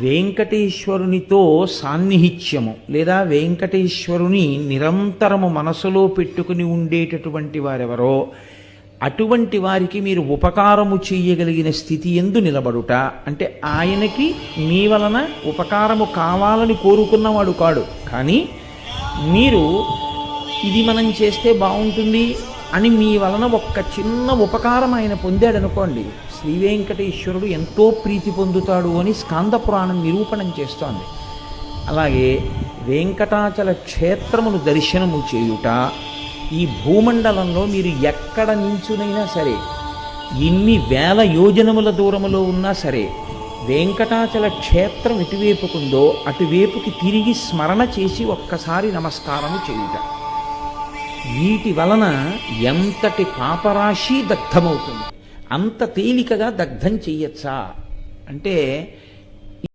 వెంకటేశ్వరునితో సాన్నిహిత్యము లేదా వెంకటేశ్వరుని నిరంతరము మనసులో పెట్టుకుని ఉండేటటువంటి వారెవరో అటువంటి వారికి మీరు ఉపకారము చేయగలిగిన స్థితి ఎందు నిలబడుట అంటే ఆయనకి మీ వలన ఉపకారము కావాలని కోరుకున్నవాడు కాడు, కానీ మీరు ఇది మనం చేస్తే బాగుంటుంది అని మీ వలన ఒక్క చిన్న ఉపకారం ఆయన పొందాడనుకోండి, శ్రీ వెంకటేశ్వరుడు ఎంతో ప్రీతి పొందుతాడు అని స్కాంద పురాణం నిరూపణం చేస్తోంది. అలాగే వెంకటాచల క్షేత్రమును దర్శనము చేయుట, ఈ భూమండలంలో మీరు ఎక్కడ నించునైనా సరే, ఎన్ని వేల యోజనముల దూరములో ఉన్నా సరే, వెంకటాచల క్షేత్రం ఎటువైపుకుందో అటువైపుకి తిరిగి స్మరణ చేసి ఒక్కసారి నమస్కారము చేయుట, వీటి వలన ఎంతటి పాపరాశి దగ్ధమవుతుంది. అంత తేలికగా దగ్ధం చెయ్యొచ్చా అంటే